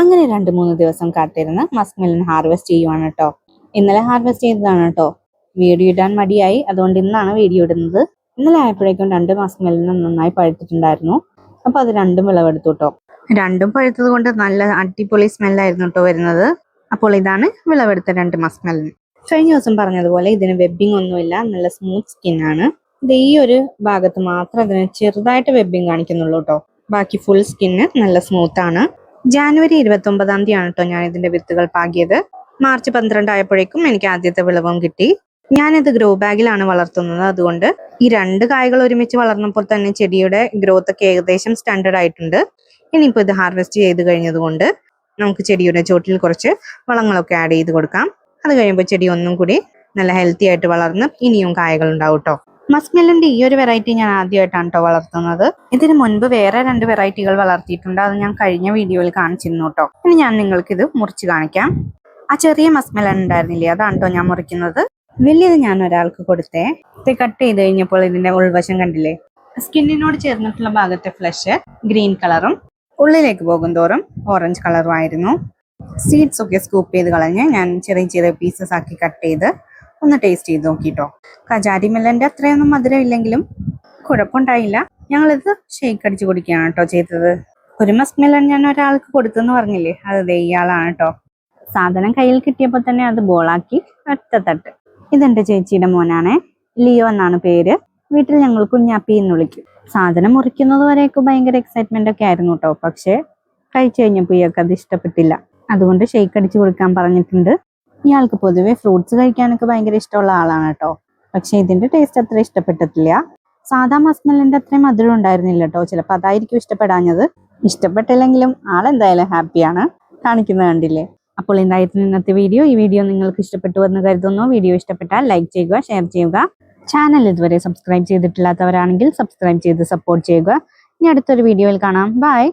അങ്ങനെ 2-3 ദിവസം കാത്തിരുന്ന് മസ്ക് മെലൺ ഹാർവെസ്റ്റ് ചെയ്യുവാണ് കേട്ടോ. ഇന്നലെ ഹാർവെസ്റ്റ് ചെയ്തതാണ് കേട്ടോ. വീഡിയോ ഇടാൻ മടിയായി, അതുകൊണ്ട് ഇന്നാണ് വീഡിയോ ഇടുന്നത്. ഇന്നലെ ആയപ്പോഴേക്കും 2 മസ്ക് മെലൺ നന്നായി പഴുത്തിട്ടുണ്ടായിരുന്നു. അപ്പോൾ അത് രണ്ടും വിളവെടുത്തു കേട്ടോ. രണ്ടും പഴുത്തത് കൊണ്ട് നല്ല അടിപൊളി സ്മെല്ലായിരുന്നു കേട്ടോ വരുന്നത്. അപ്പോൾ ഇതാണ് വിളവെടുത്ത 2 മസ്ക് മെലൺ. കഴിഞ്ഞ ദിവസം പറഞ്ഞതുപോലെ ഇതിന് വെബിങ് ഒന്നുമില്ല, നല്ല സ്മൂത്ത് സ്കിന്നാണ്. ഇത് ഈ ഒരു ഭാഗത്ത് മാത്രം അതിന് ചെറുതായിട്ട് വെബിങ് കാണിക്കുന്നുള്ളൂ കേട്ടോ. ബാക്കി ഫുൾ സ്കിന്ന് നല്ല സ്മൂത്ത് ആണ്. ജാനുവരി 29-ാം തീയതിയാണ് കേട്ടോ ഞാൻ ഇതിന്റെ വിത്തുകൾ പാകിയത്. മാർച്ച് 12 ആയപ്പോഴേക്കും എനിക്ക് ആദ്യത്തെ വിളവും കിട്ടി. ഞാനിത് ഗ്രോ ബാഗിലാണ് വളർത്തുന്നത്. അതുകൊണ്ട് ഈ 2 കായകൾ ഒരുമിച്ച് വളർന്നപ്പോൾ തന്നെ ചെടിയുടെ ഗ്രോത്ത് ഒക്കെ ഏകദേശം സ്റ്റാൻഡേർഡ് ആയിട്ടുണ്ട്. ഇനിയിപ്പോൾ ഇത് ഹാർവെസ്റ്റ് ചെയ്ത് കഴിഞ്ഞതുകൊണ്ട് നമുക്ക് ചെടിയുടെ ചോട്ടിൽ കുറച്ച് വളങ്ങളൊക്കെ ആഡ് ചെയ്ത് കൊടുക്കാം. അത് കഴിയുമ്പോൾ ചെടി ഒന്നും കൂടി നല്ല ഹെൽത്തി ആയിട്ട് വളർന്ന് ഇനിയും കായകൾ ഉണ്ടാവും കേട്ടോ. മസ്ക് മെലന്റെ ഈ ഒരു വെറൈറ്റി ഞാൻ ആദ്യമായിട്ടാണ് കേട്ടോ വളർത്തുന്നത്. ഇതിന് മുൻപ് വേറെ 2 വെറൈറ്റികൾ വളർത്തിയിട്ടുണ്ട്. അത് ഞാൻ കഴിഞ്ഞ വീഡിയോയിൽ കാണിച്ചിരുന്നു കേട്ടോ. ഇനി ഞാൻ നിങ്ങൾക്ക് ഇത് മുറിച്ച് കാണിക്കാം. ആ ചെറിയ മസ്ക് മെലൻ ഉണ്ടായിരുന്നില്ലേ, അതാണ് കേട്ടോ ഞാൻ മുറിക്കുന്നത്. വലിയത് ഞാൻ ഒരാൾക്ക് കൊടുത്തേ. ഇത് കട്ട് ചെയ്ത് കഴിഞ്ഞപ്പോൾ ഇതിന്റെ ഉൾവശം കണ്ടില്ലേ, സ്കിന്നിനോട് ചേർന്നിട്ടുള്ള ഭാഗത്തെ ഫ്ലഷ് ഗ്രീൻ കളറും ഉള്ളിലേക്ക് പോകും തോറും ഓറഞ്ച് കളറും ആയിരുന്നു. സീഡ്സ് ഒക്കെ സ്കൂപ്പ് ചെയ്ത് കളഞ്ഞ് ഞാൻ ചെറിയ ചെറിയ പീസസ് ആക്കി കട്ട് ചെയ്ത് ഒന്ന് ടേസ്റ്റ് ചെയ്ത് നോക്കിട്ടോ. കജാരി മെല്ലന്റെ അത്രയൊന്നും മധുരം ഇല്ലെങ്കിലും കുഴപ്പമുണ്ടായില്ല. ഞങ്ങളിത് ഷേക്ക് അടിച്ച് കുടിക്കുകയാണ് കേട്ടോ ചെയ്തത്. ഒരു മസ്ക് മെലൻ ഞാൻ ഒരാൾക്ക് കൊടുത്തെന്ന് പറഞ്ഞില്ലേ, അത് ഇയാളാണ് കേട്ടോ. സാധനം കയ്യിൽ കിട്ടിയപ്പോൾ തന്നെ അത് ബോളാക്കി ഒറ്റ തട്ട്. ഇതെന്റെ ചേച്ചിയുടെ മോനാണ്, ലിയോ എന്നാണ് പേര്. വീട്ടിൽ ഞങ്ങൾ കുഞ്ഞാപ്പി എന്ന് വിളിക്കും. സാധനം മുറിക്കുന്നത് വരെയൊക്കെ ഭയങ്കര എക്സൈറ്റ്മെന്റ് ഒക്കെ ആയിരുന്നു കേട്ടോ. പക്ഷെ കഴിച്ചു കഴിഞ്ഞപ്പോൾ ഇയാൾക്ക് അത് ഇഷ്ടപ്പെട്ടില്ല. അതുകൊണ്ട് ഷേക്ക് അടിച്ച് കൊടുക്കാൻ പറഞ്ഞിട്ടുണ്ട്. ഇയാൾക്ക് പൊതുവെ ഫ്രൂട്ട്സ് കഴിക്കാനൊക്കെ ഭയങ്കര ഇഷ്ടമുള്ള ആളാണ് കേട്ടോ. പക്ഷെ ഇതിന്റെ ടേസ്റ്റ് അത്ര ഇഷ്ടപ്പെട്ടിട്ടില്ല. സാധാ മസ്ക് മെലന്റെ അത്രയും മധുരം ഉണ്ടായിരുന്നില്ല കേട്ടോ. ചിലപ്പോൾ അതായിരിക്കും ഇഷ്ടപ്പെടാഞ്ഞത്. ഇഷ്ടപ്പെട്ടില്ലെങ്കിലും ആളെന്തായാലും ഹാപ്പിയാണ്. കാണിക്കുന്നത് കണ്ടില്ലേ. അപ്പോൾ എന്തായിരുന്നു ഇന്നത്തെ വീഡിയോ. ഈ വീഡിയോ നിങ്ങൾക്ക് ഇഷ്ടപ്പെട്ടു എന്ന് കരുതുന്നു. വീഡിയോ ഇഷ്ടപ്പെട്ടാൽ ലൈക്ക് ചെയ്യുക, ഷെയർ ചെയ്യുക. ചാനൽ ഇതുവരെ സബ്സ്ക്രൈബ് ചെയ്തിട്ടില്ലാത്തവരാണെങ്കിൽ സബ്സ്ക്രൈബ് ചെയ്ത് സപ്പോർട്ട് ചെയ്യുക. ഇനി അടുത്തൊരു വീഡിയോയിൽ കാണാം. ബൈ.